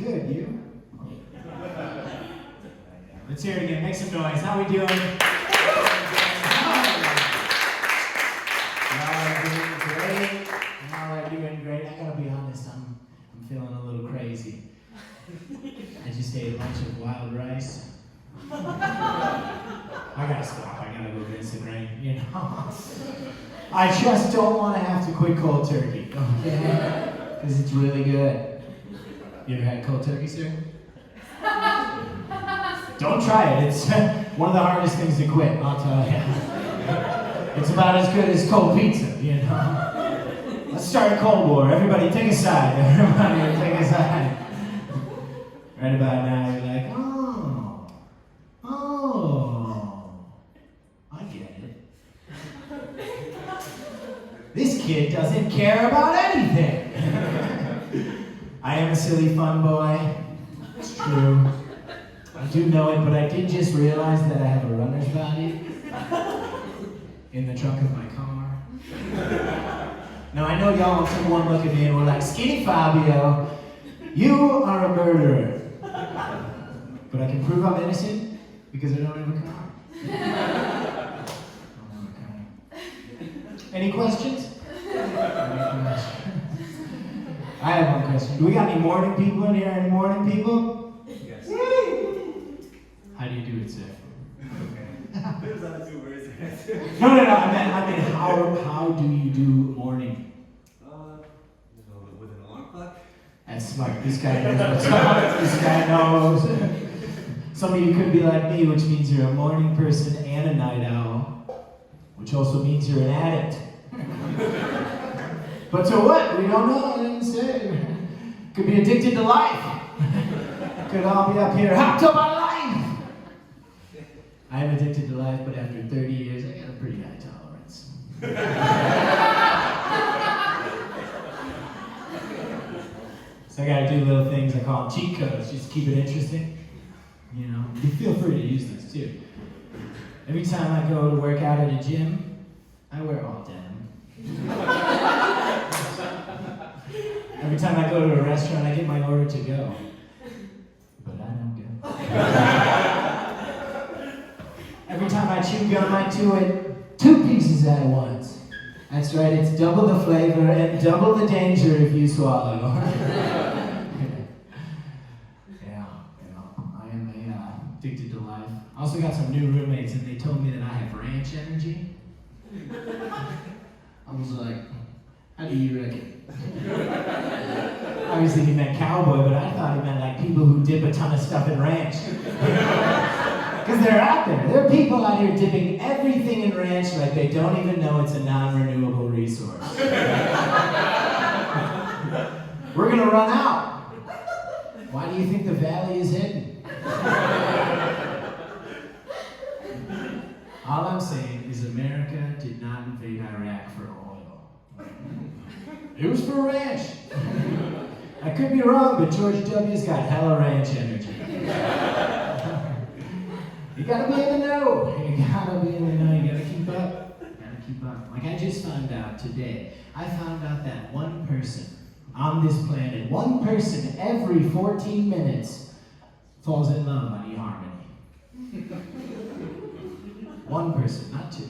Good, you? Let's hear it again. Make some noise. How we doing? Y'all are doing great. Y'all are doing great. I gotta be honest, I'm feeling a little crazy. I just ate a bunch of wild rice. I gotta stop. I gotta go get some rain, you know. I just don't want to have to quit cold turkey, okay? Because it's really good. You ever had cold turkey, sir? Don't try it. It's one of the hardest things to quit, I'll tell you. It's about as good as cold pizza, you know. Let's start a Cold War. Everybody take a side. Everybody take a side. Right about now, you're like, I get it. This kid doesn't care about anything. I am a silly fun boy. It's true. I do know it, but I did just realize that I have a runner's body in the trunk of my car. Now I know y'all took one look at me and were like, Skinny Fabio, you are a murderer. But I can prove I'm innocent because I don't have a car. Any questions? I have one question. Do we got any morning people in here? Any morning people? Yes. How do you do it, sir? Okay. There's other 2 words. No. I mean, how do you do morning? With an alarm clock. That's smart. This guy knows what's up. This guy knows. Some of you could be like me, which means you're a morning person and a night owl, which also means you're an addict. But to what? We don't know. I didn't say. Could be addicted to life. Could all be up here hooked on my life. I am addicted to life, but after 30 years, I got a pretty high tolerance. So I gotta do little things, I call them cheat codes, just to keep it interesting. You know, you feel free to use this too. Every time I go to work out at a gym, I wear all denim. Every time I go to a restaurant, I get my order to go. But I don't go. Every time I chew gum, I chew it 2 pieces at once. That's right, it's double the flavor and double the danger if you swallow. Yeah, I am addicted to life. I also got some new roommates and they told me that I have ranch energy. I was like, how do you reckon? Obviously he meant cowboy, but I thought he meant like people who dip a ton of stuff in ranch. Because they're out there. There are people out here dipping everything in ranch like they don't even know it's a non-renewable resource. We're gonna run out. Why do you think the valley is hidden? All I'm saying is America did not invade Iraq for oil. It was for ranch. I could be wrong, but George W.'s got hella ranch energy. You gotta be in the know. You gotta be in the know. You gotta keep up. Like I just found out today, I found out that one person on this planet, one person every 14 minutes falls in love on eHarmony. One person, not 2.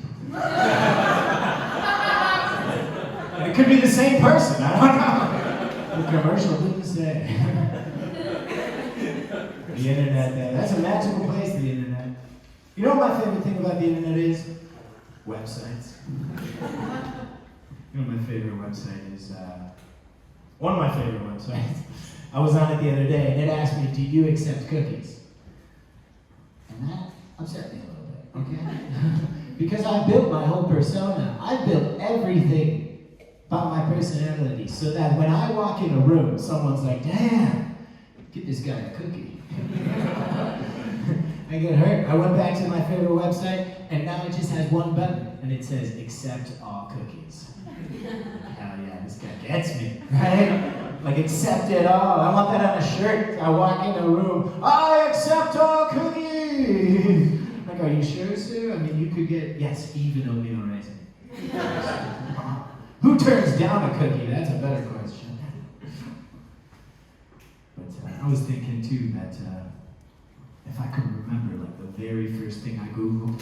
And it could be the same person, I don't know. The commercial didn't say. The internet, that's a magical place, the internet. You know what my favorite thing about the internet is? Websites. You know what my favorite website is? One of my favorite websites. I was on it the other day and it asked me, do you accept cookies? And that upset me a little bit, okay? Because I built my whole persona. I built everything about my personality so that when I walk in a room, someone's like, damn, get this guy a cookie. I get hurt. I went back to my favorite website, and now it just has one button, and it says, accept all cookies. Hell yeah, this guy gets me, right? Like, accept it all. I want that on a shirt. I walk in a room, I accept all cookies. Like, are you sure, sir? I mean, you could get, yes, even oatmeal raisin. Who turns down a cookie? That's a better question. But, I was thinking too that if I could remember like the very first thing I Googled.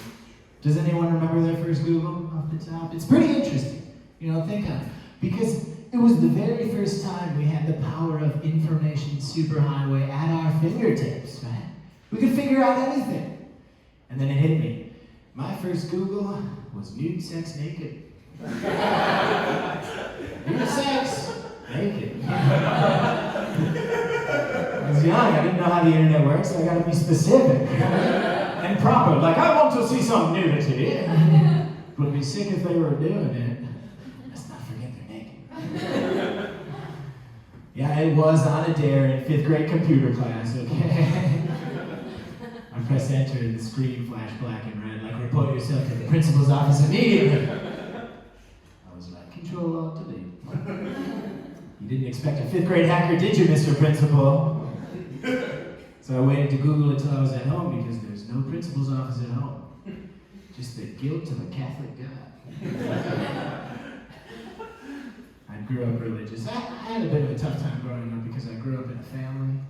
Does anyone remember their first Google off the top? It's pretty interesting, think on it. Because it was the very first time we had the power of information superhighway at our fingertips, right? We could figure out anything. And then it hit me. My first Google was nude sex naked. Nude sex naked. I was young, I didn't know how the internet works, so I gotta be specific and proper. Like, I want to see some nudity. It would be sick if they were doing it. Let's not forget they're naked. Yeah, it was on a dare in 5th grade computer class, okay? I pressed enter and the screen flashed black and red, like report yourself to the principal's office immediately. I was like, Control-Alt-Delete. You didn't expect a 5th grade hacker, did you, Mr. Principal? So I waited to Google it till I was at home because there's no principal's office at home. Just the guilt of a Catholic God. I grew up religious. I had a bit of a tough time growing up because I grew up in a family.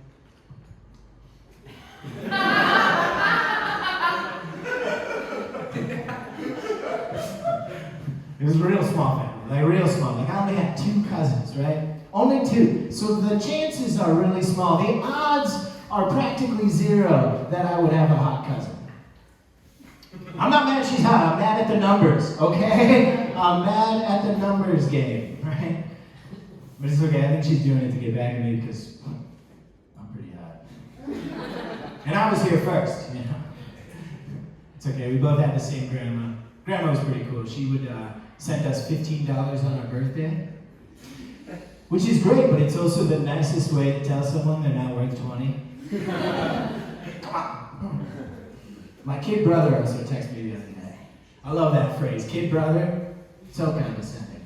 It was a real small family, like real small. Like I only had 2 cousins, right? Only 2. So the chances are really small. The odds are practically 0 that I would have a hot cousin. I'm not mad she's hot, I'm mad at the numbers, okay? I'm mad at the numbers game, right? But it's okay, I think she's doing it to get back at me because I'm pretty hot. And I was here first, It's okay, we both had the same grandma. Grandma was pretty cool. She would send us $15 on our birthday, which is great, but it's also the nicest way to tell someone they're not worth 20. Come on. My kid brother also texted me the other day. I love that phrase, kid brother. So condescending.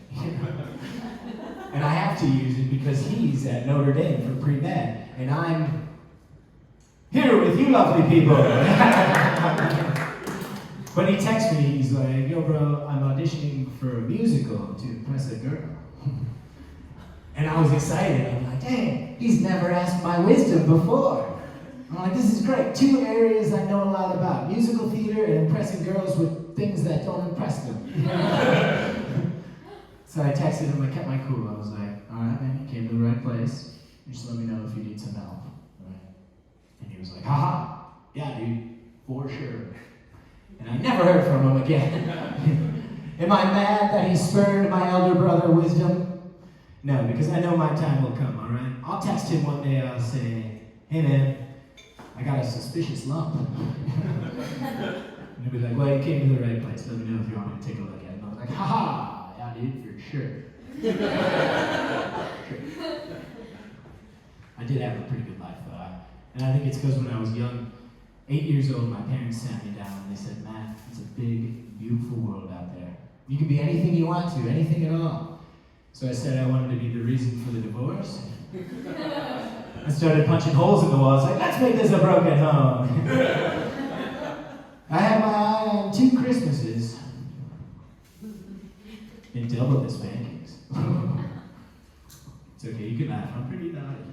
And I have to use it because he's at Notre Dame for pre-med, and I'm here with you lovely people. But he texts me, he's like, yo bro, I'm auditioning for a musical to impress a girl. And I was excited, I'm like, dang, he's never asked my wisdom before. I'm like, this is great. 2 areas I know a lot about. Musical theater and impressing girls with things that don't impress them. So I texted him, I kept my cool. I was like, all right, man, you came to the right place. Just let me know if you need some help. All right? And he was like, haha, yeah, dude, for sure. And I never heard from him again. Am I mad that he spurned my elder brother wisdom? No, because I know my time will come, all right? I'll text him one day, I'll say, hey man, I got a suspicious lump. And he'll be like, well, you came to the right place. Let me know if you want me to take a look at it. And I was like, haha, yeah, dude, for sure. I did have a pretty good life, though. And I think it's because when I was young, 8 years old, my parents sat me down and they said, Matt, it's a big, beautiful world out there. You can be anything you want to, anything at all. So I said I wanted to be the reason for the divorce. I started punching holes in the walls, like, let's make this a broken home. I had my eye on 2 Christmases and double the spankings. It's okay, you can laugh, I'm pretty naughty.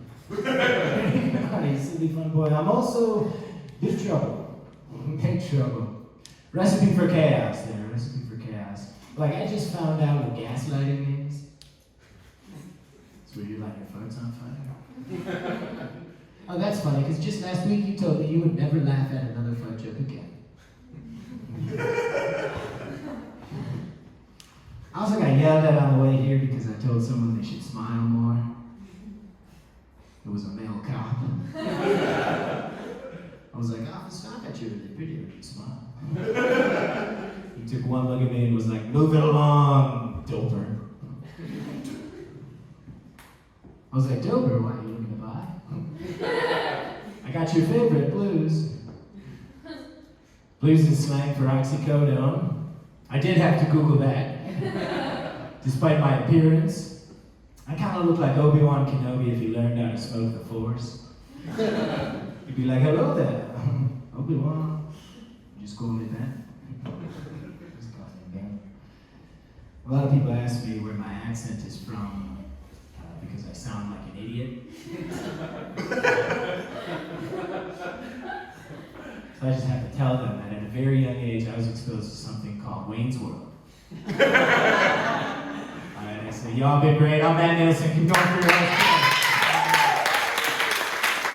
Naughty, silly fun boy. I'm also big trouble. Big trouble. Recipe for chaos there, recipe for chaos. Like, I just found out what gaslighting means. It's where you light your farts on fire. Oh, that's funny, because just last week you told me you would never laugh at another fart joke again. I also got yelled at on the way here because I told someone they should smile more. It was a male cop. I was like, officer, I bet you're really pretty when you smile. He took one look at me and was like, move it along, doper. I was like, doper, why are you looking to buy? I got your favorite, blues. Blues is slang for oxycodone. I did have to Google that. Despite my appearance, I kind of look like Obi-Wan Kenobi if he learned how to smoke the Force. He'd be like, hello there, Obi-Wan. Just call me Ben. Just call me Ben. A lot of people ask me where my accent is from because I sound like an idiot. So I just have to tell them that at a very young age, I was exposed to something called Wayne's World. Alright, so y'all been great. I'm Matt Nielsen. Keep going for your life.